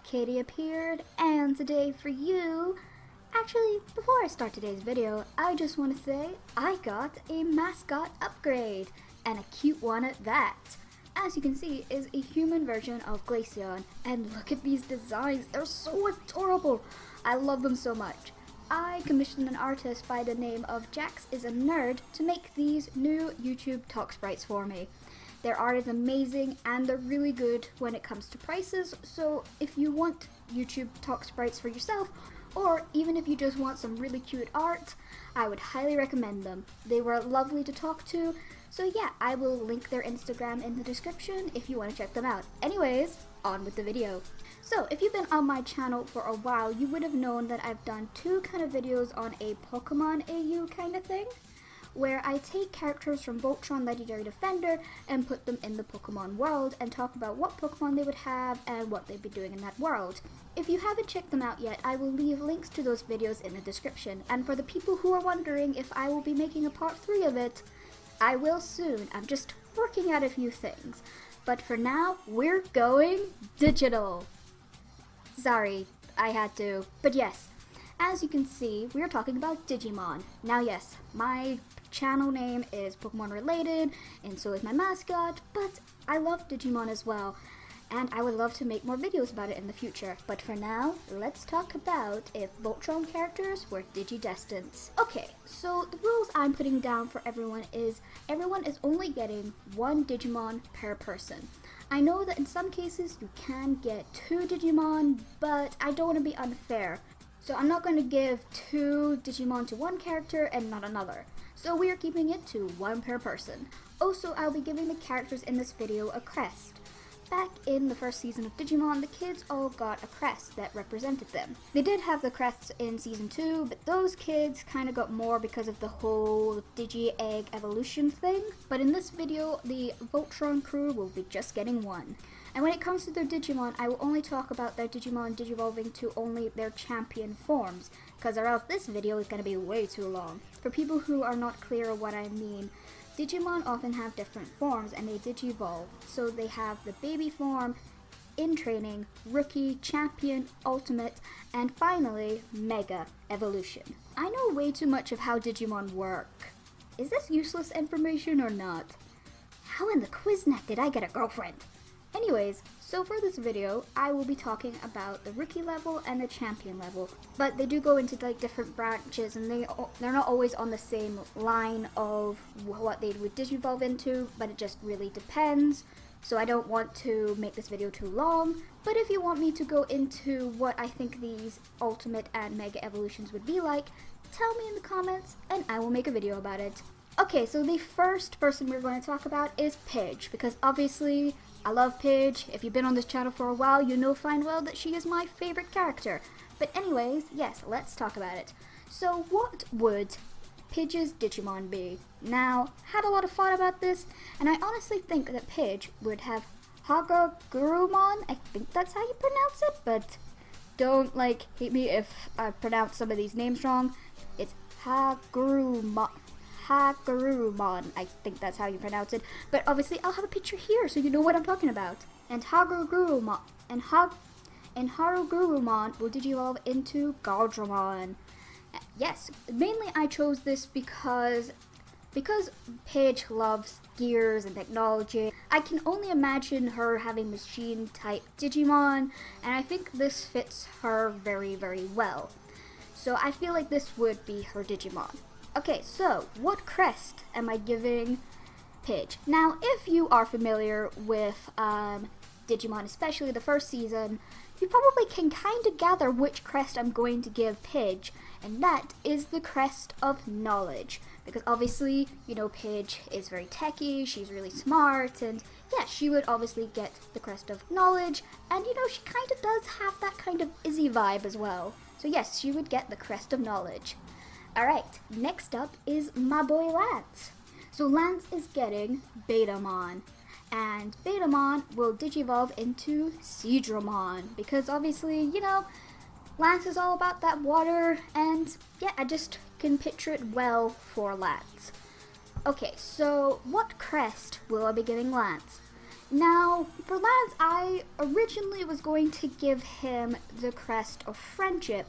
Katie appeared, and today for you, actually before I start today's video, I just want to say I got a mascot upgrade, and a cute one at that. As you can see, is a human version of Glaceon, and look at these designs, they're so adorable. I love them so much. I commissioned an artist by the name of Jax.is.a.nerd to make these new YouTube talk sprites for me. Their art is amazing and they're really good when it comes to prices, so if you want YouTube talk sprites for yourself, or even if you just want some really cute art, I would highly recommend them. They were lovely to talk to, so yeah, I will link their Instagram in the description if you want to check them out. Anyways, on with the video. So, if you've been on my channel for a while, you would have known that I've done two kind of videos on a Pokemon AU kind of thing, where I take characters from Voltron Legendary Defender and put them in the Pokemon world and talk about what Pokemon they would have and what they'd be doing in that world. If you haven't checked them out yet, I will leave links to those videos in the description, and for the people who are wondering if I will be making a part 3 of it, I will soon. I'm just working out a few things. But for now, we're going digital. Sorry, I had to. But yes, as you can see, we're talking about Digimon. Now yes, my channel name is Pokemon related, and so is my mascot, but I love Digimon as well, and I would love to make more videos about it in the future. But for now, let's talk about if Voltron characters were DigiDestined. Okay, so the rules I'm putting down for everyone is only getting one Digimon per person. I know that in some cases you can get 2 Digimon, but I don't want to be unfair. So I'm not going to give 2 Digimon to one character and not another. So we are keeping it to 1 per person. Also, I'll be giving the characters in this video a crest. Back in the first season of Digimon, the kids all got a crest that represented them. They did have the crests in season 2, but those kids kind of got more because of the whole Digi-Egg evolution thing. But in this video, the Voltron crew will be just getting 1. And when it comes to their Digimon, I will only talk about their Digimon digivolving to only their champion forms, because or else this video is going to be way too long. For people who are not clear what I mean, Digimon often have different forms and they digivolve. So they have the baby form, in training, rookie, champion, ultimate, and finally, mega evolution. I know way too much of how Digimon work. Is this useless information or not? How in the Quiznet did I get a girlfriend? Anyways, so for this video, I will be talking about the rookie level and the champion level, but they do go into like different branches, and they're not always on the same line of what they would digivolve into, but it just really depends. So I don't want to make this video too long, but if you want me to go into what I think these ultimate and mega evolutions would be like, tell me in the comments and I will make a video about it. Okay, so the first person we're going to talk about is Pidge, because obviously I love Pidge. If you've been on this channel for a while, you know fine well that she is my favorite character. But anyways, yes, let's talk about it. So what would Pidge's Digimon be? Now, had a lot of fun about this, and I honestly think that Pidge would have Hagurumon. I think that's how you pronounce it, but don't hate me if I pronounce some of these names wrong. It's Hagurumon, I think that's how you pronounce it, but obviously I'll have a picture here so you know what I'm talking about. And Hagurumon will digivolve into Galdramon. Yes, mainly I chose this because Pidge loves gears and technology. I can only imagine her having machine type Digimon, and I think this fits her very, very well. So I feel like this would be her Digimon. Okay, so what crest am I giving Pidge? Now, if you are familiar with Digimon, especially the first season, you probably can kind of gather which crest I'm going to give Pidge, and that is the crest of knowledge. Because obviously, you know, Pidge is very techy, she's really smart, and yeah, she would obviously get the crest of knowledge, and you know, she kind of does have that kind of Izzy vibe as well. So yes, she would get the crest of knowledge. Alright, next up is my boy Lance. So Lance is getting Betamon, and Betamon will digivolve into Seadramon, because obviously, you know, Lance is all about that water, and yeah, I just can picture it well for Lance. Okay, so what crest will I be giving Lance? Now, for Lance, I originally was going to give him the crest of friendship,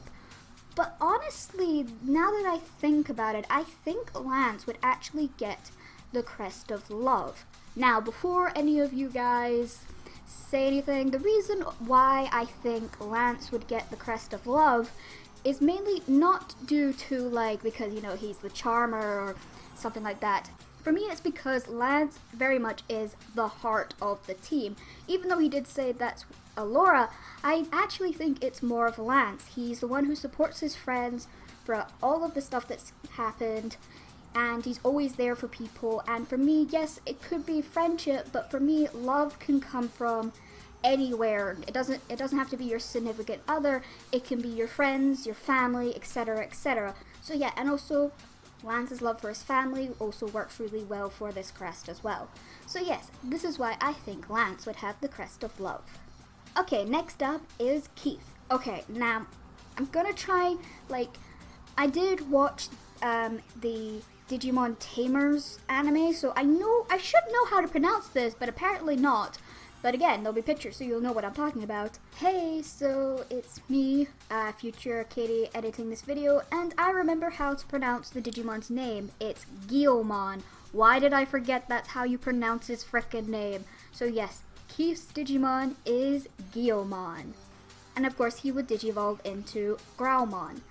but honestly, now that I think about it, I think Lance would actually get the crest of love. Now, before any of you guys say anything, the reason why I think Lance would get the crest of love is mainly not due to because he's the charmer or something like that. For me, it's because Lance very much is the heart of the team. Even though he did say that's Laura, I actually think it's more of Lance. He's the one who supports his friends for all of the stuff that's happened, and he's always there for people. And for me, yes, it could be friendship, but for me, love can come from anywhere. It doesn't have to be your significant other. It can be your friends, your family, etc., etc. So yeah, and also Lance's love for his family also works really well for this crest as well. So yes, this is why I think Lance would have the crest of love. Okay, next up is Keith. Okay, now I'm gonna try, I did watch the Digimon Tamers anime, so I should know how to pronounce this, but apparently not. But again, there'll be pictures, so you'll know what I'm talking about. Hey, so it's me, future Katie, editing this video, and I remember how to pronounce the Digimon's name. It's Guilmon. Why did I forget that's how you pronounce his frickin' name? So yes, Keith's Digimon is Guilmon. And of course, he would digivolve into Growlmon.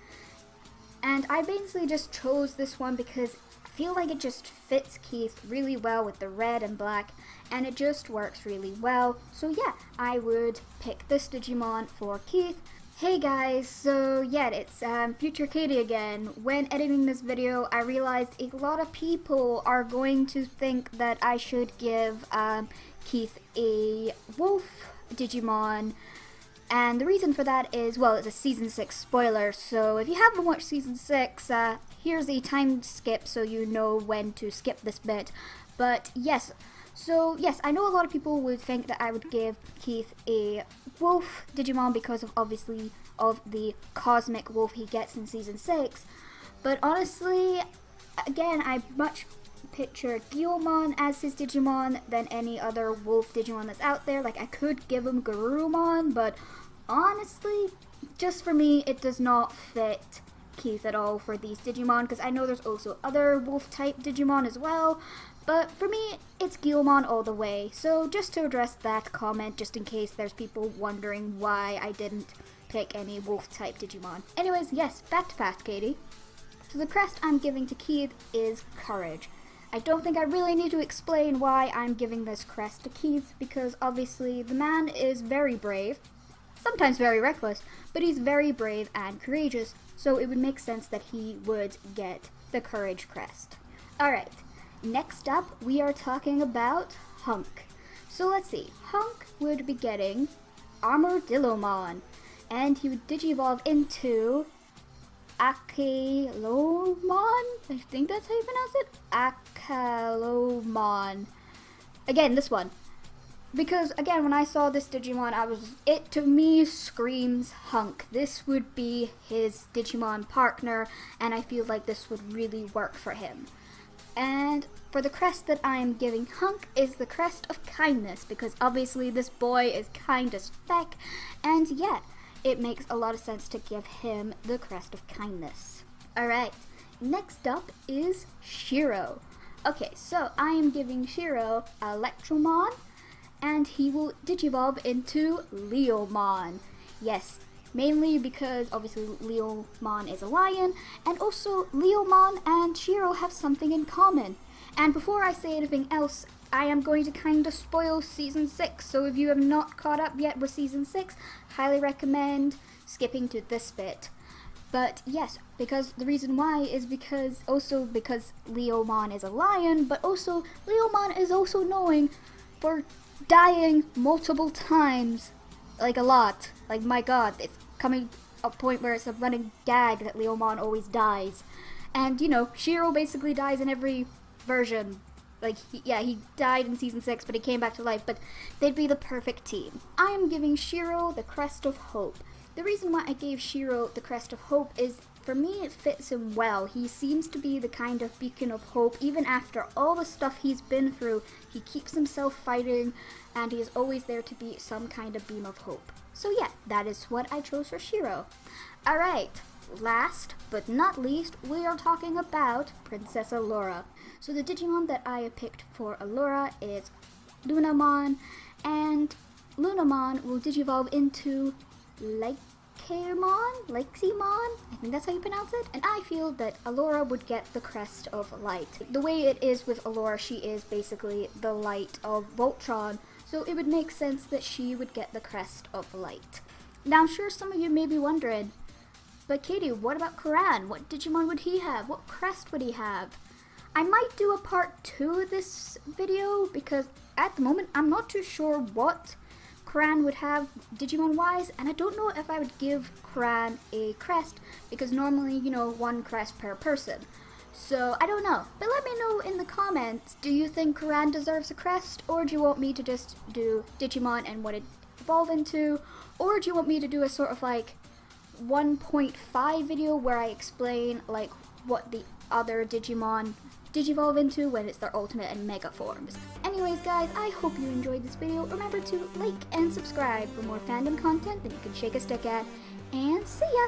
And I basically just chose this one because I feel like it just fits Keith really well with the red and black, and it just works really well. So yeah, I would pick this Digimon for Keith. Hey guys, so yeah, it's future Katie again. When editing this video, I realized a lot of people are going to think that I should give Keith a wolf Digimon. And the reason for that is, well, it's a Season 6 spoiler, so if you haven't watched Season 6, here's a time skip so you know when to skip this bit. But yes, so yes, I know a lot of people would think that I would give Keith a wolf Digimon because of obviously of the cosmic wolf he gets in Season 6. But honestly, again, I much picture Guilmon as his Digimon than any other wolf Digimon that's out there. I could give him Garurumon, but honestly, just for me, it does not fit Keith at all for these Digimon, because I know there's also other wolf-type Digimon as well, but for me, it's Guilmon all the way. So just to address that comment, just in case there's people wondering why I didn't pick any wolf-type Digimon. Anyways, yes, back to Past Katie. So the crest I'm giving to Keith is Courage. I don't think I really need to explain why I'm giving this crest to Keith, because obviously the man is very brave, sometimes very reckless, but he's very brave and courageous, so it would make sense that he would get the Courage crest. Alright, next up we are talking about Hunk. So let's see, Hunk would be getting Armadillomon, and he would digivolve into Akalomon? I think that's how you pronounce it? Akalomon. Again, this one. Because, again, when I saw this Digimon, it to me screams Hunk. This would be his Digimon partner, and I feel like this would really work for him. And for the crest that I am giving Hunk is the crest of kindness, because obviously this boy is kind as feck, and yeah, it makes a lot of sense to give him the crest of kindness. Alright, next up is Shiro. Okay, so I am giving Shiro Electromon, and he will digivolve into Leomon. Yes, mainly because obviously Leomon is a lion, and also Leomon and Shiro have something in common. And before I say anything else, I am going to kind of spoil Season 6, so if you have not caught up yet with Season 6, highly recommend skipping to this bit. But yes, because the reason why is because Leomon is a lion, but also Leomon is also known for dying multiple times. A lot. My god, it's coming a point where it's a running gag that Leomon always dies. And, Shiro basically dies in every version. He died in Season 6, but he came back to life, but they'd be the perfect team. I am giving Shiro the Crest of Hope. The reason why I gave Shiro the Crest of Hope is for me it fits him well. He seems to be the kind of beacon of hope. Even after all the stuff he's been through, he keeps himself fighting, and he is always there to be some kind of beam of hope. So yeah, that is what I chose for Shiro. Alright, last but not least, we are talking about Princess Allura. So the Digimon that I have picked for Allura is Lunamon, and Lunamon will digivolve into Leximon? I think that's how you pronounce it. And I feel that Allura would get the Crest of Light. The way it is with Allura, she is basically the light of Voltron, so it would make sense that she would get the Crest of Light. Now I'm sure some of you may be wondering, but Katie, what about Kuran? What Digimon would he have? What crest would he have? I might do a part 2 of this video, because at the moment I'm not too sure what Kuran would have Digimon wise, and I don't know if I would give Kuran a crest, because normally, you know, 1 crest per person. So I don't know, but let me know in the comments, do you think Kuran deserves a crest, or do you want me to just do Digimon and what it evolve into, or do you want me to do a sort of like 1.5 video where I explain like what the other Digimon digivolve into when it's their ultimate and mega forms. Anyways guys, I hope you enjoyed this video. Remember to like and subscribe for more fandom content that you can shake a stick at, and see ya!